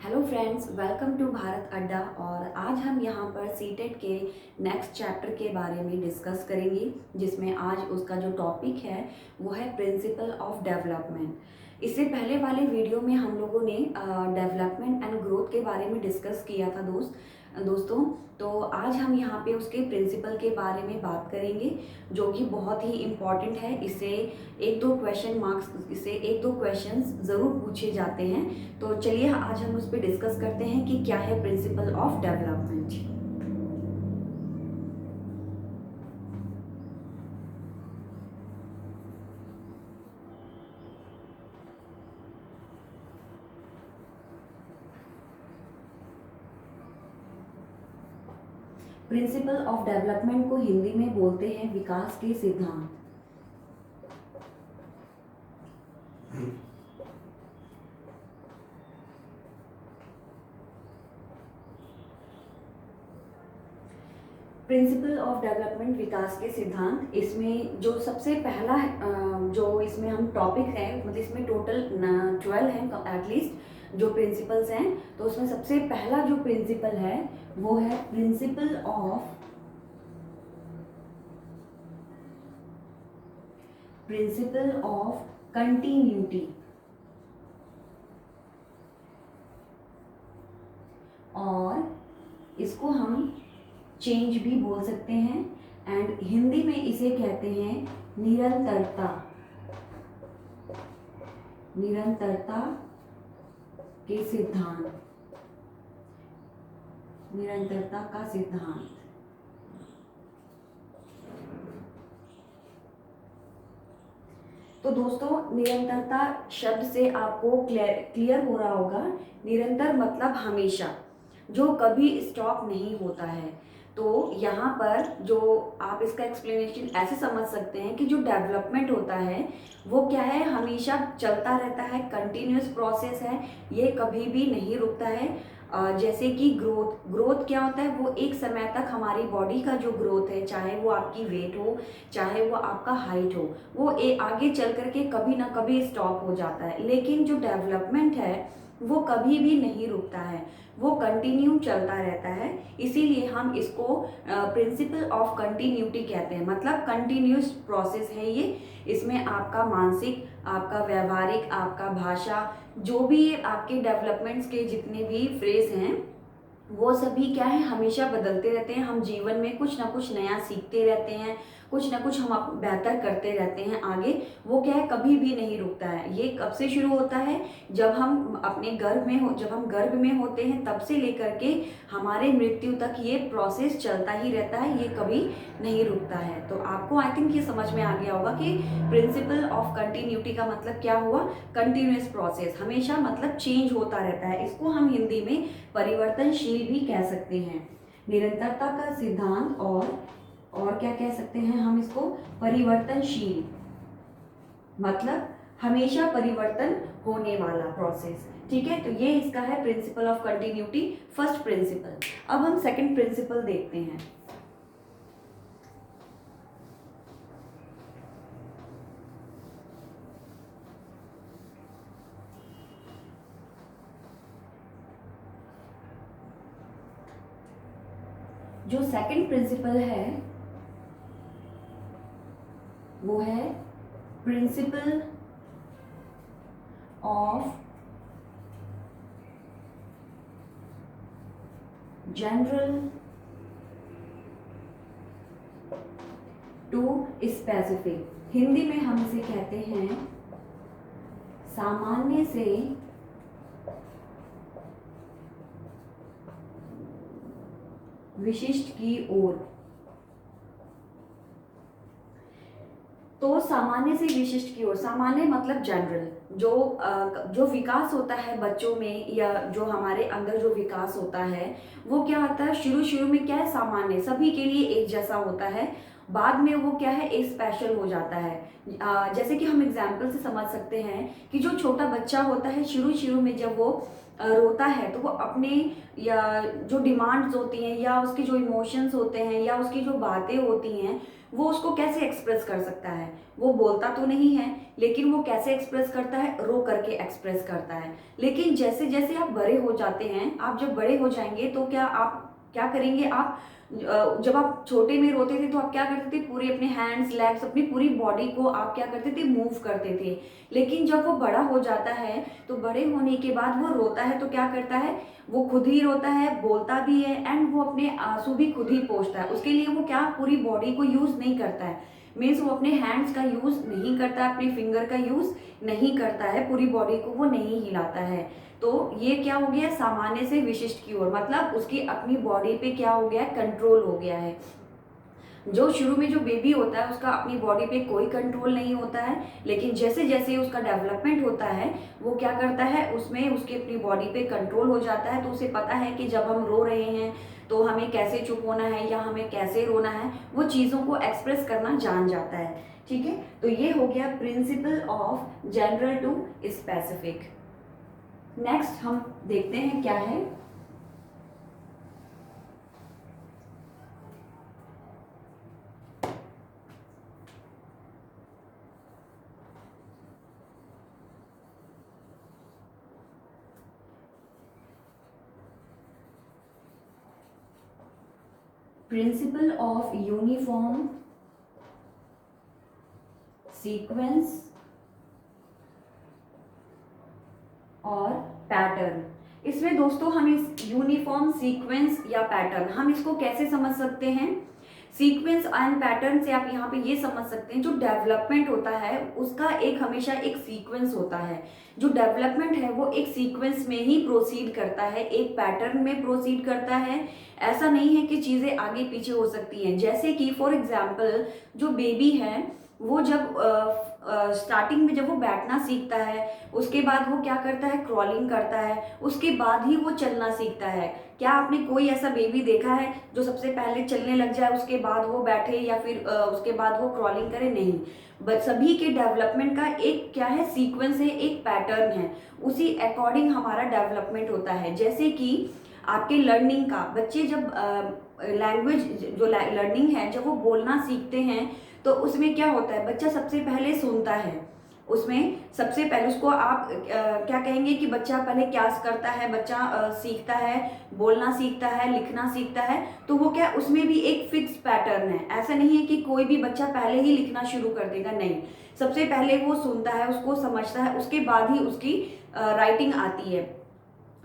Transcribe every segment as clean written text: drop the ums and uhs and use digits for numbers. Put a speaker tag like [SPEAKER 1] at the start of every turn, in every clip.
[SPEAKER 1] Hello friends, welcome to Bharat Adda. और आज हम यहाँ पर सीटेट के नेक्स्ट चैप्टर के बारे में डिस्कस करेंगे, जिसमें आज उसका जो टॉपिक है वो है प्रिंसिपल ऑफ डेवलपमेंट। इससे पहले वाले वीडियो में हम लोगों ने डेवलपमेंट एंड ग्रोथ के बारे में डिस्कस किया था दोस्तों। तो आज हम यहाँ पे उसके प्रिंसिपल के बारे में बात करेंगे, जो कि बहुत ही इम्पॉर्टेंट है। इससे एक दो क्वेश्चंस ज़रूर पूछे जाते हैं। तो चलिए आज हम उस पर डिस्कस करते हैं कि क्या है principle of development. Principle of development को हिंदी में बोलते हैं विकास के सिद्धांत। प्रिंसिपल ऑफ डेवलपमेंट विकास के सिद्धांत, इसमें जो सबसे पहला जो इसमें हम टॉपिक है, मतलब इसमें टोटल 12 हैं एटलीस्ट जो प्रिंसिपल्स हैं। तो उसमें सबसे पहला जो प्रिंसिपल है वो है प्रिंसिपल ऑफ कंटिन्यूटी, और इसको हम चेंज भी बोल सकते हैं, एंड हिंदी में इसे कहते हैं निरंतरता। निरंतरता के सिद्धांत, निरंतरता का सिद्धांत। तो दोस्तों, निरंतरता शब्द से आपको क्लियर हो रहा होगा। निरंतर मतलब हमेशा, जो कभी स्टॉप नहीं होता है। तो यहाँ पर जो आप इसका एक्सप्लेनेशन ऐसे समझ सकते हैं कि जो डेवलपमेंट होता है वो क्या है, हमेशा चलता रहता है, कंटिन्यूस प्रोसेस है, ये कभी भी नहीं रुकता है। जैसे कि ग्रोथ क्या होता है, वो एक समय तक हमारी बॉडी का जो ग्रोथ है, चाहे वो आपकी वेट हो, चाहे वो आपका हाइट हो, वो आगे चल करके कभी ना कभी स्टॉप हो जाता है। लेकिन जो डेवलपमेंट है वो कभी भी नहीं रुकता है, वो कंटिन्यू चलता रहता है। इसीलिए हम इसको प्रिंसिपल ऑफ कंटिन्यूटी कहते हैं। मतलब कंटिन्यूस प्रोसेस है ये। इसमें आपका मानसिक, आपका व्यवहारिक, आपका भाषा, जो भी आपके डेवलपमेंट्स के जितने भी फ्रेज हैं वो सभी क्या है, हमेशा बदलते रहते हैं। हम जीवन में कुछ ना कुछ नया सीखते रहते हैं, कुछ ना कुछ हम बेहतर करते रहते हैं आगे। वो क्या है, कभी भी नहीं रुकता है। ये कब से शुरू होता है, जब हम अपने जब हम गर्भ में होते हैं तब से लेकर के हमारे मृत्यु तक ये प्रोसेस चलता ही रहता है, ये कभी नहीं रुकता है। तो आपको आई थिंक ये समझ में आ गया होगा कि प्रिंसिपल ऑफ कंटिन्यूटी का मतलब क्या हुआ। कंटिन्यूस प्रोसेस, हमेशा मतलब चेंज होता रहता है। इसको हम हिंदी में परिवर्तनशील भी कह सकते हैं। निरंतरता का सिद्धांत, और क्या कह सकते हैं हम इसको, परिवर्तनशील मतलब हमेशा परिवर्तन होने वाला प्रोसेस। ठीक है, तो ये इसका है principle of continuity, first principle. अब हम सेकंड प्रिंसिपल देखते हैं। जो सेकंड प्रिंसिपल है वो है principle of general to specific. Hindi में हम इसे कहते हैं सामान्य से विशिष्ट की ओर। तो सामान्य से विशिष्ट की ओर, सामान्य मतलब जनरल। जो विकास होता है बच्चों में, या जो हमारे अंदर जो विकास होता है वो क्या होता है, शुरू में क्या है, सामान्य, सभी के लिए एक जैसा होता है। बाद में वो क्या है, एक स्पेशल हो जाता है। जैसे कि हम एग्जाम्पल से समझ सकते हैं कि जो छोटा बच्चा होता है, शुरू में जब वो रोता है तो वो अपने, या जो डिमांड्स होती हैं, या उसके जो इमोशंस होते हैं, या उसकी जो बातें होती हैं, वो उसको कैसे एक्सप्रेस कर सकता है? वो बोलता तो नहीं है, लेकिन वो कैसे एक्सप्रेस करता है? रो करके एक्सप्रेस करता है। लेकिन जैसे जैसे आप बड़े हो जाते हैं, आप जब बड़े हो जाएंगे तो क्या करेंगे आप? जब आप छोटे में रोते थे तो आप क्या करते थे? पूरे अपने हैंड्स, लेग्स, अपनी पूरी बॉडी को आप क्या करते थे? मूव करते थे। लेकिन जब वो बड़ा हो जाता है तो बड़े होने के बाद वो रोता है तो क्या करता है? वो खुद ही रोता है, बोलता भी है, एंड वो अपने आंसू भी खुद ही पोंछता है। उसके लिए वो क्या पूरी बॉडी को यूज नहीं करता है, मीन्स वो अपने हैंड्स का यूज नहीं करता है, अपने फिंगर का यूज नहीं करता है, पूरी बॉडी को वो नहीं हिलाता है। तो ये क्या हो गया? सामान्य से विशिष्ट की ओर, मतलब उसकी अपनी बॉडी पे क्या हो गया है? कंट्रोल हो गया है। जो शुरू में जो बेबी होता है उसका अपनी बॉडी पे कोई कंट्रोल नहीं होता है, लेकिन जैसे जैसे उसका डेवलपमेंट होता है वो क्या करता है? उसमें उसकी अपनी बॉडी पे कंट्रोल हो जाता है। तो उसे पता है कि जब हम रो रहे हैं तो हमें कैसे चुप होना है या हमें कैसे रोना है, वो चीज़ों को एक्सप्रेस करना जान जाता है। ठीक है, तो ये हो गया principle of general to specific. Next हम देखते हैं क्या है। प्रिंसिपल ऑफ यूनिफॉर्म सीक्वेंस और पैटर्न। इसमें दोस्तों हम इस यूनिफॉर्म सीक्वेंस या पैटर्न हम इसको कैसे समझ सकते हैं? सीक्वेंस एंड पैटर्न से आप यहाँ पे ये समझ सकते हैं, जो डेवलपमेंट होता है उसका एक हमेशा एक सीक्वेंस होता है। जो डेवलपमेंट है वो एक सीक्वेंस में ही प्रोसीड करता है, एक पैटर्न में प्रोसीड करता है। ऐसा नहीं है कि चीज़ें आगे पीछे हो सकती हैं। जैसे कि फॉर एग्जाम्पल जो बेबी है वो जब स्टार्टिंग में जब वो बैठना सीखता है, उसके बाद वो क्या करता है? क्रॉलिंग करता है, उसके बाद ही वो चलना सीखता है। क्या आपने कोई ऐसा बेबी देखा है जो सबसे पहले चलने लग जाए उसके बाद वो बैठे, या फिर उसके बाद वो क्रॉलिंग करे? नहीं। बट सभी के डेवलपमेंट का एक क्या है? सीक्वेंस है, एक पैटर्न है। उसी अकॉर्डिंग हमारा डेवलपमेंट होता है। जैसे कि आपके लर्निंग का, बच्चे जब लैंग्वेज जो लर्निंग है, जब वो बोलना सीखते हैं तो उसमें क्या होता है? बच्चा सबसे पहले सुनता है। उसमें सबसे पहले उसको आप क्या कहेंगे कि बच्चा पहले क्या करता है? बच्चा सीखता है, बोलना सीखता है, लिखना सीखता है। तो वो क्या, उसमें भी एक फिक्स पैटर्न है। ऐसा नहीं है कि कोई भी बच्चा पहले ही लिखना शुरू कर देगा, नहीं। सबसे पहले वो सुनता है, उसको समझता है, उसके बाद ही उसकी राइटिंग आती है।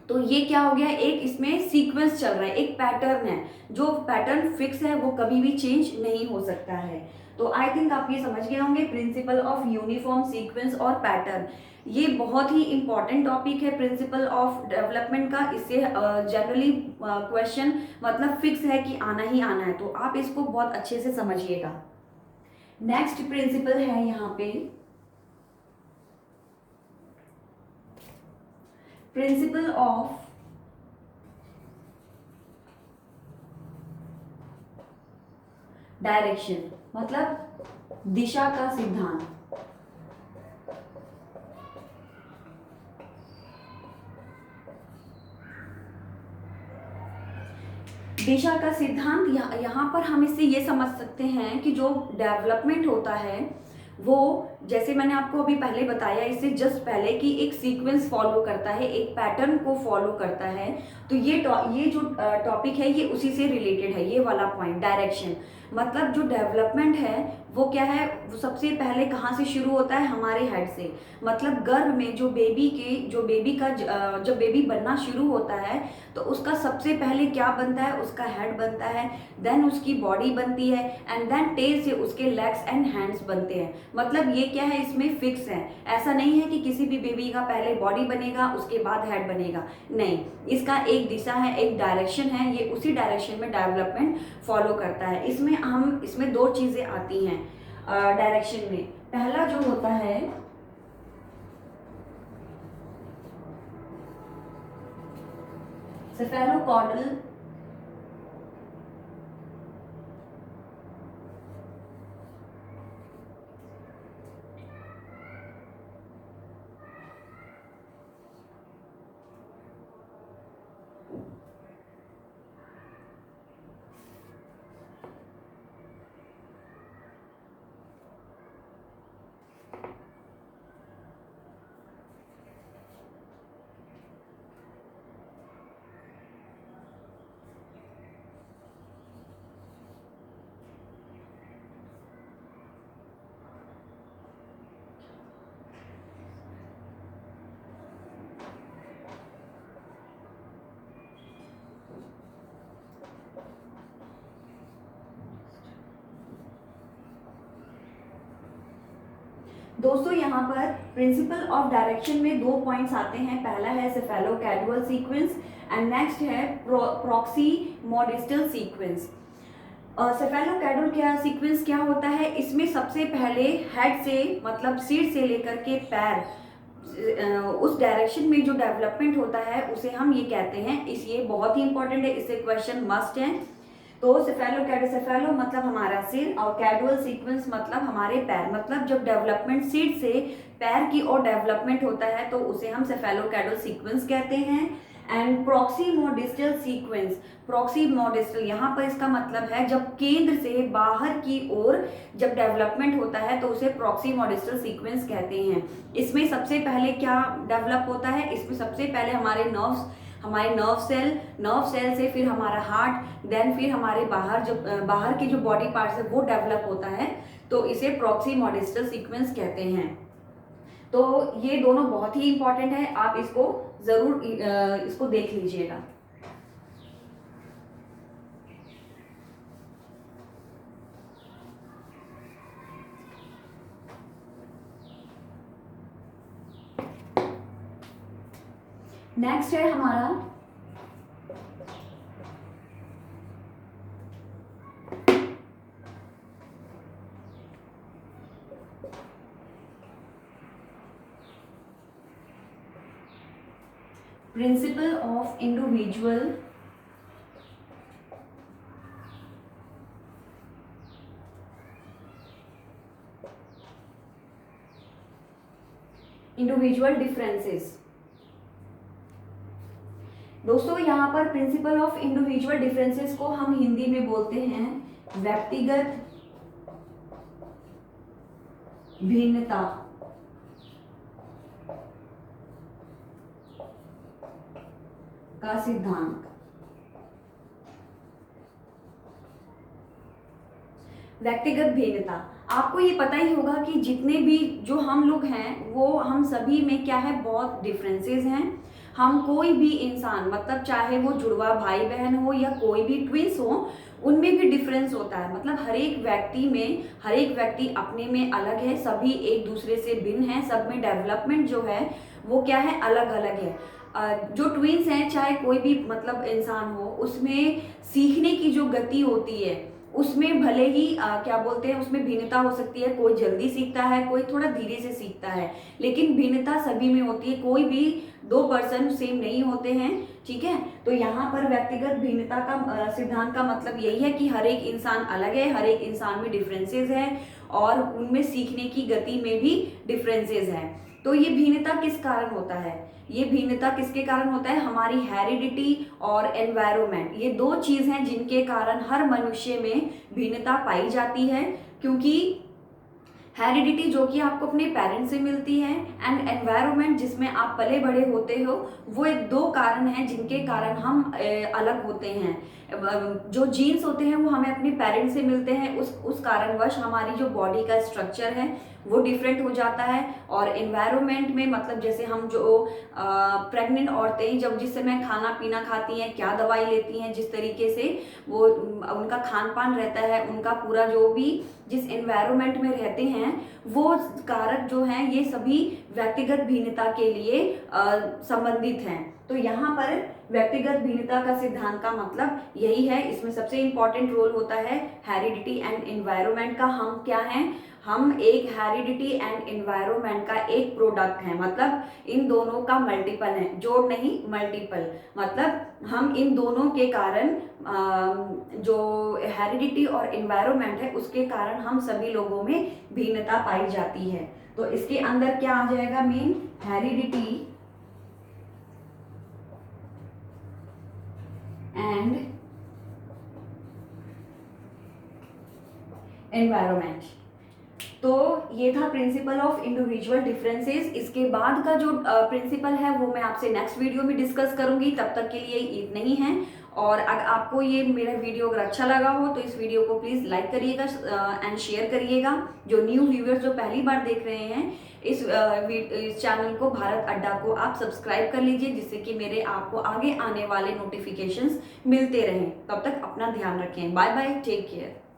[SPEAKER 1] तो ये क्या हो गया? एक इसमें सीक्वेंस चल रहा है, एक पैटर्न है। जो पैटर्न फिक्स है वो कभी भी चेंज नहीं हो सकता है। तो आई थिंक आप ये समझ गए होंगे प्रिंसिपल ऑफ यूनिफॉर्म सीक्वेंस और पैटर्न। ये बहुत ही इंपॉर्टेंट टॉपिक है प्रिंसिपल ऑफ डेवलपमेंट का। इससे जनरली क्वेश्चन मतलब फिक्स है कि आना ही आना है, तो आप इसको बहुत अच्छे से समझिएगा। नेक्स्ट प्रिंसिपल है यहाँ पे प्रिंसिपल ऑफ डायरेक्शन, मतलब दिशा का सिद्धांत। दिशा का सिद्धांत यहाँ पर हम इससे ये समझ सकते हैं कि जो डेवलपमेंट होता है वो, जैसे मैंने आपको अभी पहले बताया, इससे जस्ट पहले कि एक सीक्वेंस फॉलो करता है, एक पैटर्न को फॉलो करता है। तो ये जो टॉपिक है ये उसी से रिलेटेड है, ये वाला पॉइंट डायरेक्शन। मतलब जो डेवलपमेंट है वो क्या है? वो सबसे पहले कहाँ से शुरू होता है? हमारे हेड से। मतलब गर्भ में जो बेबी का जब बेबी बनना शुरू होता है तो उसका सबसे पहले क्या बनता है? उसका हेड बनता है, देन उसकी बॉडी बनती है, एंड देन टेल से उसके लेग्स एंड हैंड्स बनते हैं। मतलब ये क्या है? इसमें फिक्स है। ऐसा नहीं है कि किसी भी बेबी का पहले बॉडी बनेगा उसके बाद हेड बनेगा, नहीं। इसका एक दिशा है, एक डायरेक्शन है, ये उसी डायरेक्शन में डेवलपमेंट फॉलो करता है। इसमें दो चीजें आती हैं डायरेक्शन में। पहला जो होता है सेफेलोकॉर्डल दोस्तों यहाँ पर प्रिंसिपल ऑफ डायरेक्शन में 2 पॉइंट्स आते हैं। पहला है सेफेलोकैडुअल सीक्वेंस एंड नेक्स्ट है प्रॉक्सीमोडिस्टल सीक्वेंस। सेफेलोकैडुअल क्या सीक्वेंस क्या होता है, इसमें सबसे पहले हेड से मतलब सिर से लेकर के पैर उस डायरेक्शन में जो डेवलपमेंट होता है उसे हम ये कहते हैं। ये बहुत ही इंपॉर्टेंट है, इससे क्वेश्चन मस्ट है। तो सेफेलो मतलब हमारा सिर और कैडुअल सीक्वेंस मतलब हमारे पैर, मतलब जब डेवलपमेंट सिर से पैर की ओर डेवलपमेंट होता है तो उसे हम सेफेलोकैडुअल सीक्वेंस कहते हैं। एंड प्रॉक्सीमोडिस्टल सीक्वेंस, प्रॉक्सीमोडिस्टल यहाँ पर इसका मतलब है जब केंद्र से बाहर की ओर जब डेवलपमेंट होता है तो उसे प्रॉक्सीमोडिस्टल सीक्वेंस कहते हैं। इसमें सबसे पहले क्या डेवलप होता है, इसमें सबसे पहले हमारे नर्व सेल से फिर हमारा हार्ट, देन फिर हमारे बाहर के जो बॉडी पार्ट्स है वो डेवलप होता है, तो इसे प्रॉक्सीमोडिस्टल सीक्वेंस कहते हैं। तो ये दोनों बहुत ही इंपॉर्टेंट है, आप इसको जरूर इसको देख लीजिएगा। नेक्स्ट है हमारा प्रिंसिपल ऑफ इंडिविजुअल डिफरेंसेस। दोस्तों यहाँ पर प्रिंसिपल ऑफ इंडिविजुअल डिफरेंसेस को हम हिंदी में बोलते हैं व्यक्तिगत भिन्नता का सिद्धांत। व्यक्तिगत भिन्नता, आपको ये पता ही होगा कि जितने भी जो हम लोग हैं वो हम सभी में क्या है, बहुत डिफरेंसेस हैं। हम कोई भी इंसान मतलब चाहे वो जुड़वा भाई बहन हो या कोई भी ट्विंस हो, उनमें भी डिफरेंस होता है। मतलब हर एक व्यक्ति अपने में अलग है, सभी एक दूसरे से भिन्न है, सब में डेवलपमेंट जो है वो क्या है, अलग अलग है। जो ट्विंस हैं चाहे कोई भी मतलब इंसान हो, उसमें सीखने की जो गति होती है उसमें भले ही क्या बोलते हैं, उसमें भिन्नता हो सकती है। कोई जल्दी सीखता है, कोई थोड़ा धीरे से सीखता है, लेकिन भिन्नता सभी में होती है। कोई भी 2 पर्सन सेम नहीं होते हैं, ठीक है। तो यहाँ पर व्यक्तिगत भिन्नता का सिद्धांत का मतलब यही है कि हर एक इंसान अलग है, हर एक इंसान में डिफरेंसेस है और उनमें सीखने की गति में भी डिफरेंसेस है। तो ये भिन्नता किस कारण होता है, ये भिन्नता किसके कारण होता है, हमारी हेरिडिटी और एनवायरनमेंट, ये 2 चीज हैं जिनके कारण हर मनुष्य में भिन्नता पाई जाती है। क्योंकि हेरिडिटी जो कि आपको अपने पेरेंट्स से मिलती है एंड एनवायरनमेंट जिसमें आप पले बड़े होते हो, वो एक 2 कारण हैं जिनके कारण हम अलग होते हैं। जो जीन्स होते हैं वो हमें अपने पेरेंट्स से मिलते हैं, उस कारणवश हमारी जो बॉडी का स्ट्रक्चर है वो डिफरेंट हो जाता है। और एनवायरनमेंट में मतलब जैसे हम जो प्रेग्नेंट औरतें जब जिस समय खाना पीना खाती हैं, क्या दवाई लेती हैं, जिस तरीके से वो उनका खान पान रहता है, उनका पूरा जो भी जिस एनवायरनमेंट में रहते हैं वो कारक जो हैं ये सभी व्यक्तिगत भिन्नता के लिए संबंधित हैं। तो यहाँ पर व्यक्तिगत भिन्नता का सिद्धांत का मतलब यही है। इसमें सबसे इंपॉर्टेंट रोल होता है हेरिडिटी एंड एनवायरनमेंट का। हम क्या हैं, हम एक हेरिडिटी एंड एनवायरनमेंट का एक प्रोडक्ट है, मतलब इन दोनों का मल्टीपल है, जोड़ नहीं मल्टीपल। मतलब हम इन दोनों के कारण जो हेरिडिटी और एनवायरनमेंट है उसके कारण हम सभी लोगों में भिन्नता पाई जाती है। तो इसके अंदर क्या आ जाएगा, मेन हेरिडिटी एंड एनवायरनमेंट। तो ये था प्रिंसिपल ऑफ इंडिविजुअल डिफरेंसेस। इसके बाद का जो प्रिंसिपल है वो मैं आपसे नेक्स्ट वीडियो में डिस्कस करूंगी। तब तक के लिए इतना ही है। और अगर आपको ये मेरा वीडियो अगर अच्छा लगा हो तो इस वीडियो को प्लीज़ लाइक करिएगा एंड शेयर करिएगा। जो न्यू व्यूअर्स जो पहली बार देख रहे हैं इस चैनल को, भारत अड्डा को, आप सब्सक्राइब कर लीजिए, जिससे कि मेरे आपको आगे आने वाले नोटिफिकेशंस मिलते रहें। तब तक अपना ध्यान रखें। Bye bye, take care.